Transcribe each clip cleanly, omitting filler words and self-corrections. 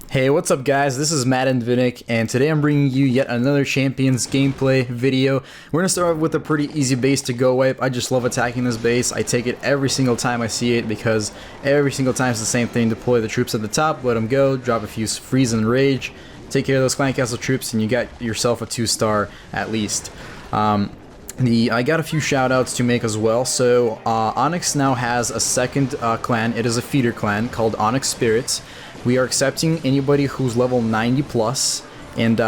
Hey, what's up guys, this is MaddenDvinik, and today I'm bringing you yet another Champions gameplay video. We're going to start with a pretty easy base to go wipe. I just love attacking this base. I take it every single time I see it because every single time it's the same thing. Deploy the troops at the top, let them go, drop a few freeze and rage, take care of those clan castle troops, and you got yourself a 2-star at least. I got a few shoutouts to make as well. So Onyx now has a second clan. It is a feeder clan called OnyxSpirits. We are accepting anybody who's level 90 plus, and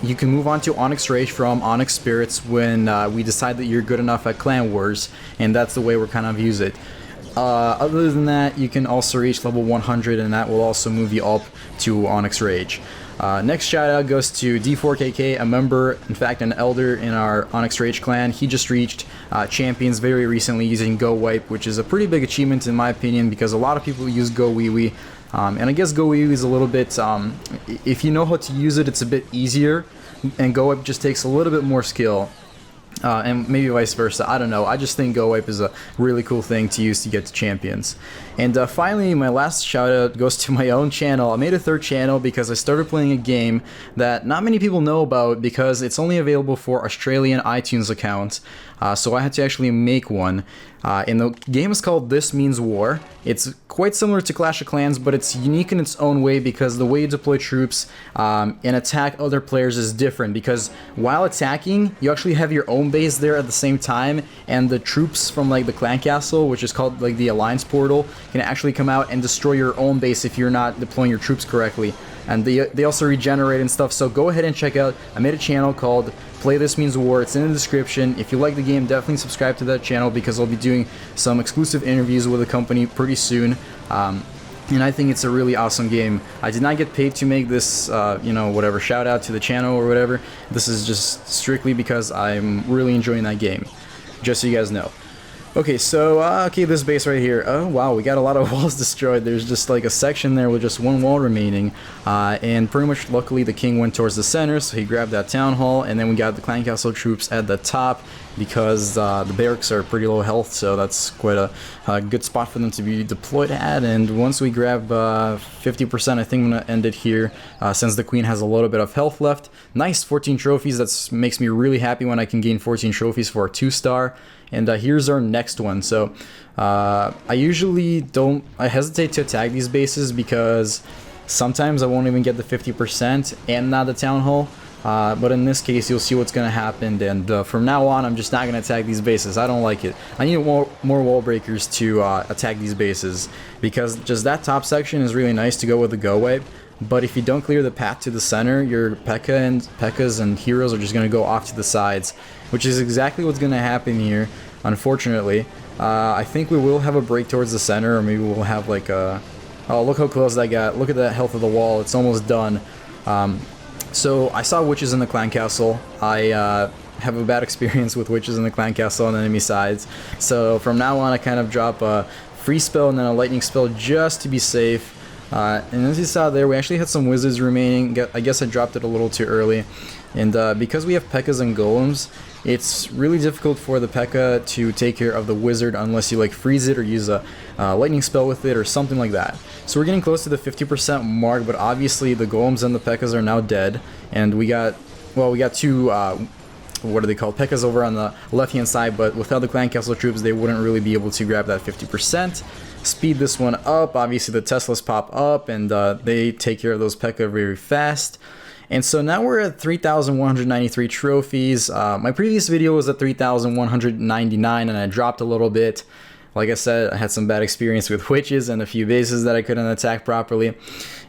you can move on to Onyx Rage from OnyxSpirits when we decide that you're good enough at Clan Wars, and that's the way we're kind of use it. Other than that, you can also reach level 100, and that will also move you up to Onyx Rage. Next shout out goes to D4KK, a member, in fact an elder in our Onyx Rage clan. He just reached Champions very recently using Go Wipe, which is a pretty big achievement in my opinion because a lot of people use Go Wee Wee. And I guess Go Wee Wee is a little bit, if you know how to use it, it's a bit easier, and Go Wipe just takes a little bit more skill. And maybe vice versa, I don't know. I just think Go Wipe is a really cool thing to use to get to Champions. And finally, my last shout out goes to my own channel. I made a third channel because I started playing a game that not many people know about because it's only available for Australian iTunes accounts. So I had to actually make one. And the game is called This Means War. It's quite similar to Clash of Clans, but it's unique in its own way because the way you deploy troops and attack other players is different, because while attacking, you actually have your own base there at the same time, and the troops from like the clan castle, which is called like the alliance portal, can actually come out and destroy your own base if you're not deploying your troops correctly. And they also regenerate and stuff, so go ahead and check out. I made a channel called Play This Means War. It's in the description. If you like the game, definitely subscribe to that channel because I'll be doing some exclusive interviews with the company pretty soon. And I think it's a really awesome game. I did not get paid to make this, you know, whatever, shout out to the channel or whatever. This is just strictly because I'm really enjoying that game, just so you guys know. Okay, so, okay, this base right here. Oh, wow, we got a lot of walls destroyed. There's just like a section there with just one wall remaining. And pretty much, luckily, the king went towards the center, so he grabbed that town hall. And then we got the clan castle troops at the top because the barracks are pretty low health, so that's quite a good spot for them to be deployed at. And once we grab 50%, I think I'm going to end it here since the queen has a little bit of health left. Nice, 14 trophies. That makes me really happy when I can gain 14 trophies for a 2-star. And here's our next one. So I hesitate to attack these bases because sometimes I won't even get the 50% and not the town hall. But in this case, you'll see what's going to happen. And from now on, I'm just not going to attack these bases. I don't like it. I need more wall breakers to attack these bases because just that top section is really nice to go with the Go Wipe. But if you don't clear the path to the center, your P.E.K.K.A. and heroes are just going to go off to the sides, which is exactly what's going to happen here, unfortunately. I think we will have a break towards the center, or maybe we'll have like a... Oh, look how close that got. Look at that health of the wall. It's almost done. So I saw witches in the clan castle. I have a bad experience with witches in the clan castle on the enemy sides. So from now on, I kind of drop a free spell and then a lightning spell just to be safe. And as you saw there, we actually had some wizards remaining. I guess I dropped it a little too early. And because we have P.E.K.K.As and Golems, it's really difficult for the P.E.K.K.A. to take care of the wizard unless you like freeze it or use a lightning spell with it or something like that. So we're getting close to the 50% mark, but obviously the Golems and the P.E.K.K.As are now dead. And we got two, what are they called? P.E.K.K.As over on the left-hand side, but without the clan castle troops, they wouldn't really be able to grab that 50%. Speed this one up. Obviously the Teslas pop up and they take care of those P.E.K.K.A. very fast. And so now we're at 3,193 trophies. My previous video was at 3,199 and I dropped a little bit. Like I said, I had some bad experience with witches and a few bases that I couldn't attack properly.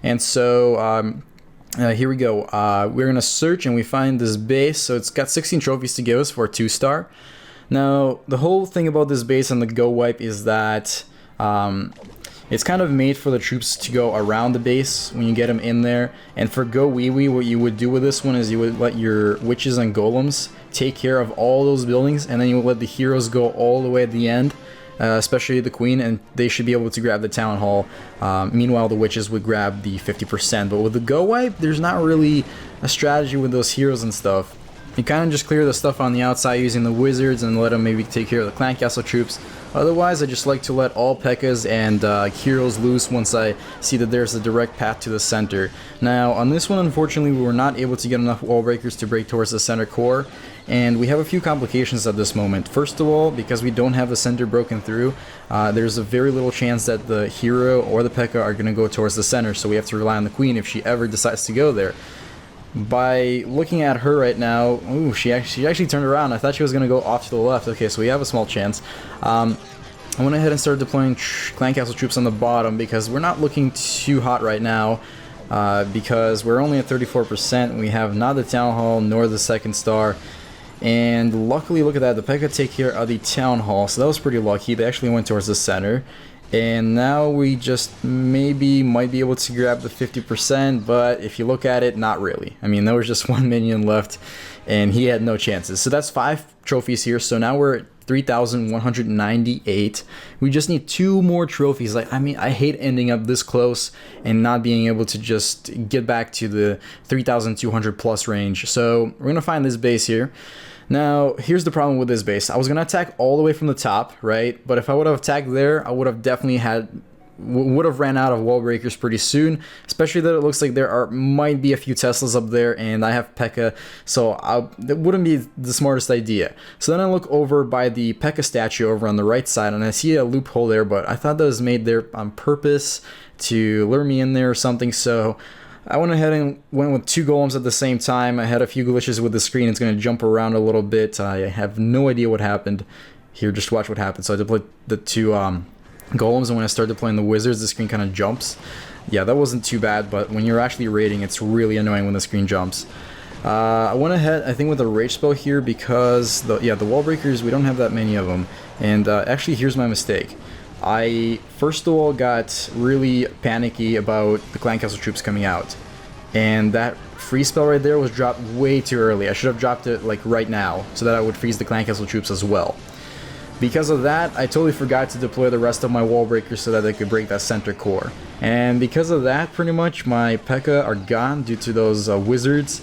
And so here we go. We're going to search and we find this base. So it's got 16 trophies to give us for a 2-star. Now, the whole thing about this base and the Go Wipe is that it's kind of made for the troops to go around the base when you get them in there. And for Go Wee Wee, what you would do with this one is you would let your witches and golems take care of all those buildings, and then you would let the heroes go all the way at the end, especially the queen, and they should be able to grab the town hall. Meanwhile, the witches would grab the 50%. But with the Go Wipe, there's not really a strategy with those heroes and stuff. You kind of just clear the stuff on the outside using the wizards and let them maybe take care of the clan castle troops. Otherwise, I just like to let all P.E.K.K.As and heroes loose once I see that there's a direct path to the center. Now, on this one, unfortunately, we were not able to get enough wall breakers to break towards the center core, and we have a few complications at this moment. First of all, because we don't have the center broken through, there's a very little chance that the hero or the P.E.K.K.A are going to go towards the center, so we have to rely on the queen if she ever decides to go there. By looking at her right now, ooh, she actually turned around. I thought she was going to go off to the left. Okay, so we have a small chance. I went ahead and started deploying clan castle troops on the bottom because we're not looking too hot right now, because we're only at 34%. We have not the town hall nor the second star, and luckily, look at that, the P.E.K.K.A take care of the town hall, so that was pretty lucky. They actually went towards the center. And now we just maybe might be able to grab the 50%, but if you look at it, not really. I mean, there was just one minion left, and he had no chances. So that's 5 trophies here, so now we're at 3,198. We just need 2 more trophies. Like, I mean, I hate ending up this close and not being able to just get back to the 3,200 plus range. So we're gonna find this base here. Now, here's the problem with this base. I was gonna attack all the way from the top, right? But if I would have attacked there, I would have definitely would have ran out of wall breakers pretty soon, especially that it looks like might be a few Teslas up there, and I have P.E.K.K.A, so that wouldn't be the smartest idea. So then I look over by the P.E.K.K.A statue over on the right side, and I see a loophole there, but I thought that was made there on purpose to lure me in there or something, so I went ahead and went with 2 golems at the same time. I had a few glitches with the screen. It's going to jump around a little bit. I have no idea what happened. Here, just watch what happened. So I deployed the 2 golems, and when I start deploying the wizards, the screen kind of jumps. Yeah, that wasn't too bad, but when you're actually raiding, it's really annoying when the screen jumps. I went ahead, I think, with a rage spell here because the wall breakers, we don't have that many of them. And actually, here's my mistake. I first of all got really panicky about the clan castle troops coming out, and that freeze spell right there was dropped way too early. I should have dropped it like right now so that I would freeze the clan castle troops as well. Because of that, I totally forgot to deploy the rest of my wall breakers so that they could break that center core, and because of that, pretty much my P.E.K.K.A are gone due to those wizards.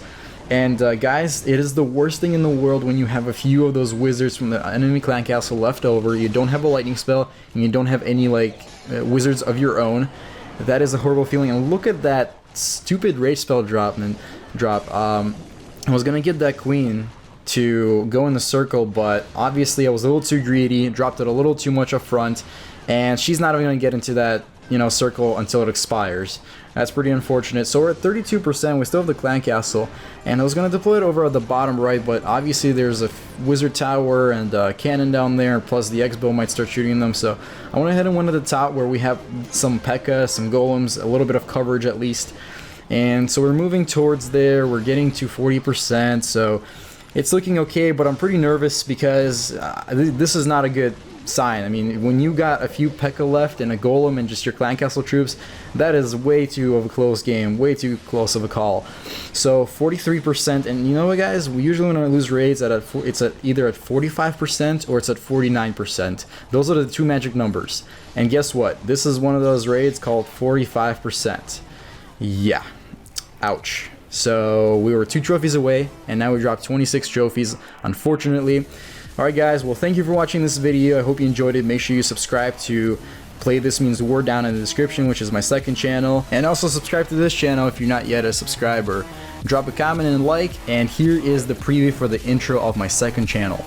And guys, it is the worst thing in the world when you have a few of those wizards from the enemy clan castle left over. You don't have a lightning spell, and you don't have any like wizards of your own. That is a horrible feeling. And look at that stupid rage spell drop. I was gonna get that queen to go in the circle, but obviously I was a little too greedy, dropped it a little too much up front, and she's not even gonna get into that circle until it expires. That's pretty unfortunate. So we're at 32%. We still have the clan castle, and I was going to deploy it over at the bottom right, but obviously there's a wizard tower and a cannon down there, plus the X-bow might start shooting them. So I went ahead and went to the top where we have some P.E.K.K.A, some golems, a little bit of coverage at least. And so we're moving towards there. We're getting to 40%, so it's looking okay, but I'm pretty nervous because this is not a good sign. I mean, when you got a few P.E.K.K.A left and a golem and just your clan castle troops, that is way too of a close game, way too close of a call. So 43%, and you know what, guys? We usually when I lose raids it's either at 45% or it's at 49%. Those are the 2 magic numbers. And guess what? This is one of those raids called 45%. Yeah. Ouch. So we were 2 trophies away, and now we dropped 26 trophies, unfortunately. Alright guys, well, thank you for watching this video. I hope you enjoyed it. Make sure you subscribe to Play This Means War down in the description, which is my 2nd channel. And also subscribe to this channel if you're not yet a subscriber. Drop a comment and a like, and here is the preview for the intro of my 2nd channel.